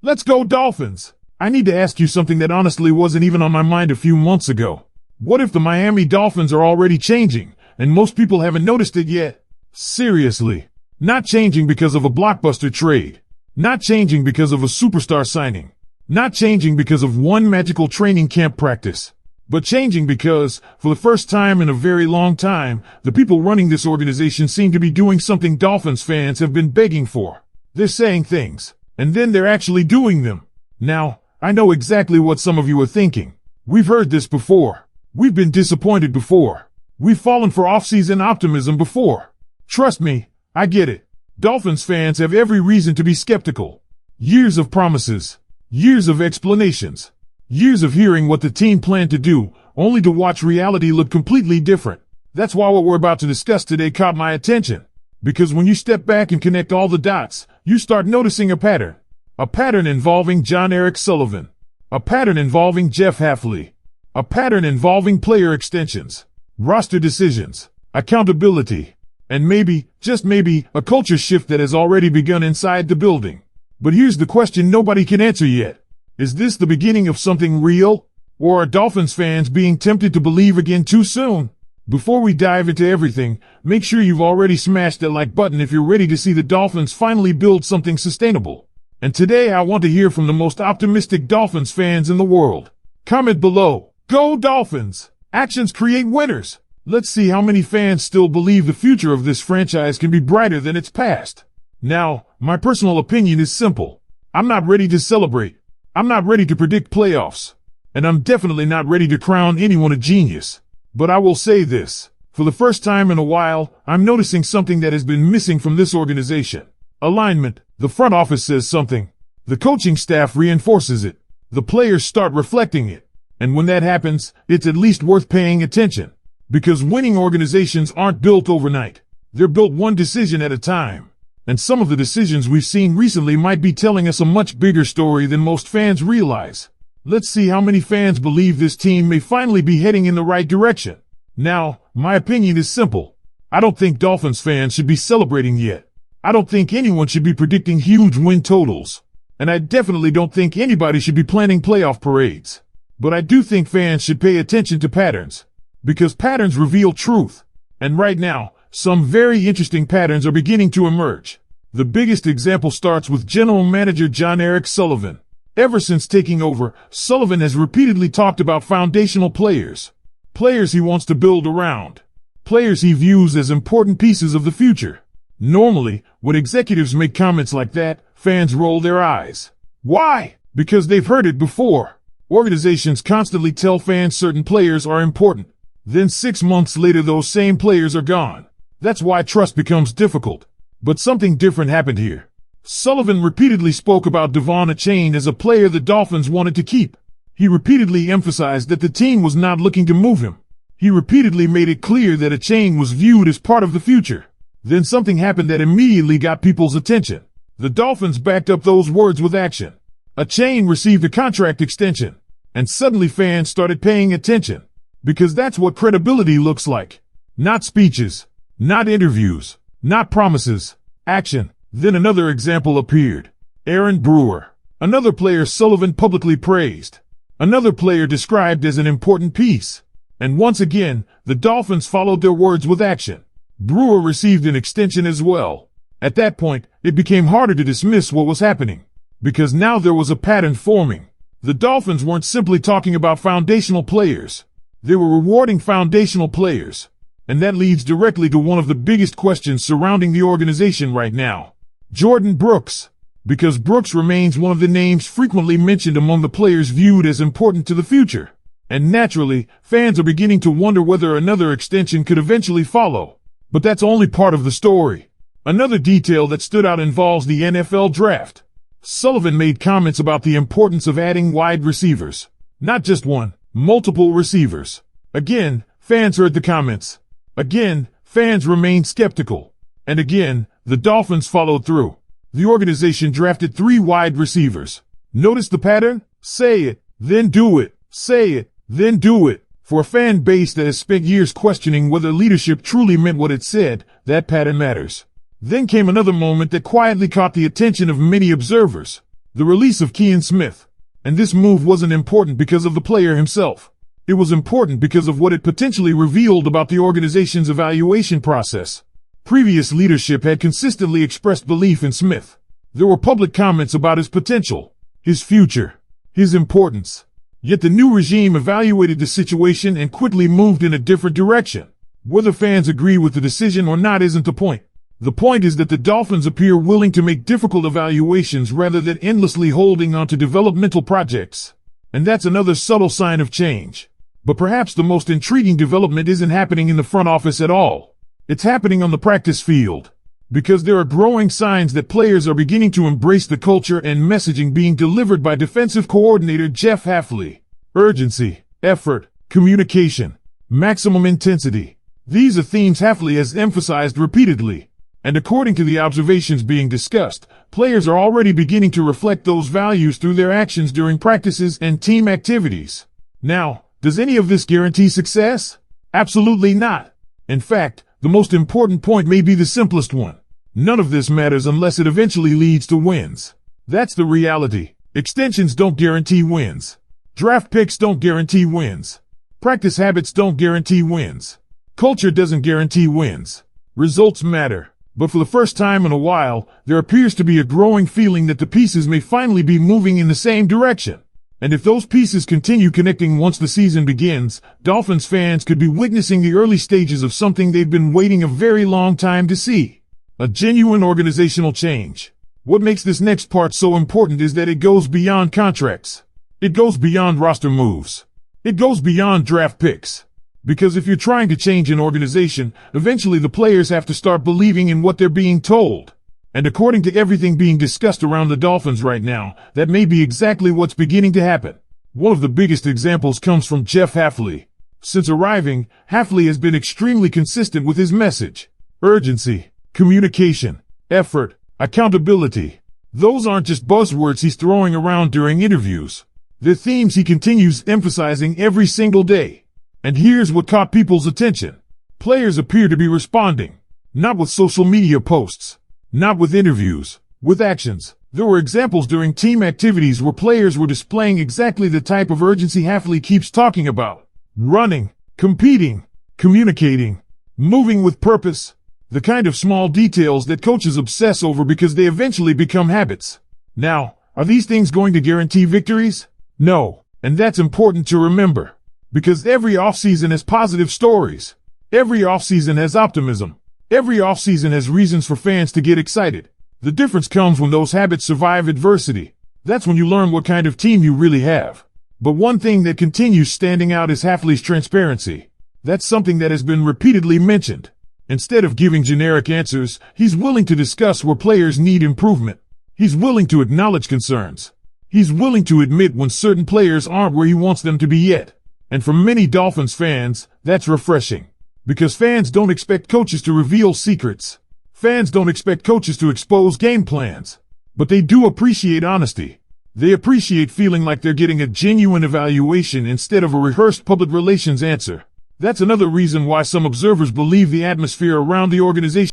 Let's go Dolphins! I need to ask you something that honestly wasn't even on my mind a few months ago. What if the Miami Dolphins are already changing, and most people haven't noticed it yet? Seriously. Not changing because of a blockbuster trade. Not changing because of a superstar signing. Not changing because of one magical training camp practice. But changing because, for the first time in a very long time, the people running this organization seem to be doing something Dolphins fans have been begging for. They're saying things, and then they're actually doing them. Now, I know exactly what some of you are thinking. We've heard this before. We've been disappointed before. We've fallen for offseason optimism before. Trust me, I get it. Dolphins fans have every reason to be skeptical. Years of promises. Years of explanations. Years of hearing what the team planned to do, only to watch reality look completely different. That's why what we're about to discuss today caught my attention. Because when you step back and connect all the dots, you start noticing a pattern. A pattern involving John Eric Sullivan. A pattern involving Jeff Hafley. A pattern involving player extensions. Roster decisions. Accountability. And maybe, just maybe, a culture shift that has already begun inside the building. But here's the question nobody can answer yet. Is this the beginning of something real? Or are Dolphins fans being tempted to believe again too soon? Before we dive into everything, make sure you've already smashed that like button if you're ready to see the Dolphins finally build something sustainable. And today I want to hear from the most optimistic Dolphins fans in the world. Comment below. Go Dolphins! Actions create winners! Let's see how many fans still believe the future of this franchise can be brighter than its past. Now, my personal opinion is simple. I'm not ready to celebrate. I'm not ready to predict playoffs. And I'm definitely not ready to crown anyone a genius. But I will say this. For the first time in a while, I'm noticing something that has been missing from this organization. Alignment. The front office says something. The coaching staff reinforces it. The players start reflecting it. And when that happens, it's at least worth paying attention. Because winning organizations aren't built overnight. They're built one decision at a time. And some of the decisions we've seen recently might be telling us a much bigger story than most fans realize. Let's see how many fans believe this team may finally be heading in the right direction. Now, my opinion is simple. I don't think Dolphins fans should be celebrating yet. I don't think anyone should be predicting huge win totals. And I definitely don't think anybody should be planning playoff parades. But I do think fans should pay attention to patterns. Because patterns reveal truth. And right now, some very interesting patterns are beginning to emerge. The biggest example starts with General Manager John Eric Sullivan. Ever since taking over, Sullivan has repeatedly talked about foundational players. Players he wants to build around. Players he views as important pieces of the future. Normally, when executives make comments like that, fans roll their eyes. Why? Because they've heard it before. Organizations constantly tell fans certain players are important. Then 6 months later those same players are gone. That's why trust becomes difficult. But something different happened here. Sullivan repeatedly spoke about Devon Achane as a player the Dolphins wanted to keep. He repeatedly emphasized that the team was not looking to move him. He repeatedly made it clear that Achane was viewed as part of the future. Then something happened that immediately got people's attention. The Dolphins backed up those words with action. Achane received a contract extension. And suddenly fans started paying attention. Because that's what credibility looks like. Not speeches. Not interviews. Not promises. Action. Then another example appeared. Aaron Brewer. Another player Sullivan publicly praised. Another player described as an important piece. And once again, the Dolphins followed their words with action. Brewer received an extension as well. At that point, it became harder to dismiss what was happening. Because now there was a pattern forming. The Dolphins weren't simply talking about foundational players. They were rewarding foundational players. And that leads directly to one of the biggest questions surrounding the organization right now. Jordan Brooks. Because Brooks remains one of the names frequently mentioned among the players viewed as important to the future. And naturally, fans are beginning to wonder whether another extension could eventually follow. But that's only part of the story. Another detail that stood out involves the NFL draft. Sullivan made comments about the importance of adding wide receivers. Not just one, multiple receivers. Again, fans heard the comments. Again, fans remained skeptical. And again, the Dolphins followed through. The organization drafted 3 wide receivers. Notice the pattern? Say it, then do it. Say it, then do it. For a fan base that has spent years questioning whether leadership truly meant what it said, that pattern matters. Then came another moment that quietly caught the attention of many observers. the release of Kean Smith. And this move wasn't important because of the player himself. It was important because of what it potentially revealed about the organization's evaluation process. Previous leadership had consistently expressed belief in Smith. There were public comments about his potential, his future, his importance. Yet the new regime evaluated the situation and quickly moved in a different direction. Whether fans agree with the decision or not isn't the point. The point is that the Dolphins appear willing to make difficult evaluations rather than endlessly holding on to developmental projects. And that's another subtle sign of change. But perhaps the most intriguing development isn't happening in the front office at all. It's happening on the practice field. Because there are growing signs that players are beginning to embrace the culture and messaging being delivered by defensive coordinator Jeff Hafley. Urgency, effort, communication, maximum intensity. These are themes Hafley has emphasized repeatedly. And according to the observations being discussed, players are already beginning to reflect those values through their actions during practices and team activities. Now, does any of this guarantee success? Absolutely not. In fact, the most important point may be the simplest one. None of this matters unless it eventually leads to wins. That's the reality. Extensions don't guarantee wins. Draft picks don't guarantee wins. Practice habits don't guarantee wins. Culture doesn't guarantee wins. Results matter. But for the first time in a while, there appears to be a growing feeling that the pieces may finally be moving in the same direction. And if those pieces continue connecting once the season begins, Dolphins fans could be witnessing the early stages of something they've been waiting a very long time to see. A genuine organizational change. What makes this next part so important is that it goes beyond contracts. It goes beyond roster moves. It goes beyond draft picks. Because if you're trying to change an organization, eventually the players have to start believing in what they're being told. And according to everything being discussed around the Dolphins right now, that may be exactly what's beginning to happen. One of the biggest examples comes from Jeff Hafley. Since arriving, Hafley has been extremely consistent with his message. Urgency, communication, effort, accountability. Those aren't just buzzwords he's throwing around during interviews. They're themes he continues emphasizing every single day. And here's what caught people's attention. Players appear to be responding. Not with social media posts. Not with interviews. With actions. There were examples during team activities where players were displaying exactly the type of urgency Hafley keeps talking about. Running, competing, communicating, moving with purpose. The kind of small details that coaches obsess over because they eventually become habits. Now, are these things going to guarantee victories? No. And that's important to remember. Because every offseason has positive stories. Every offseason has optimism. Every offseason has reasons for fans to get excited. The difference comes when those habits survive adversity. That's when you learn what kind of team you really have. But one thing that continues standing out is Hafley's transparency. That's something that has been repeatedly mentioned. Instead of giving generic answers, he's willing to discuss where players need improvement. He's willing to acknowledge concerns. He's willing to admit when certain players aren't where he wants them to be yet. And for many Dolphins fans, that's refreshing. Because fans don't expect coaches to reveal secrets. Fans don't expect coaches to expose game plans. But they do appreciate honesty. They appreciate feeling like they're getting a genuine evaluation instead of a rehearsed public relations answer. That's another reason why some observers believe the atmosphere around the organization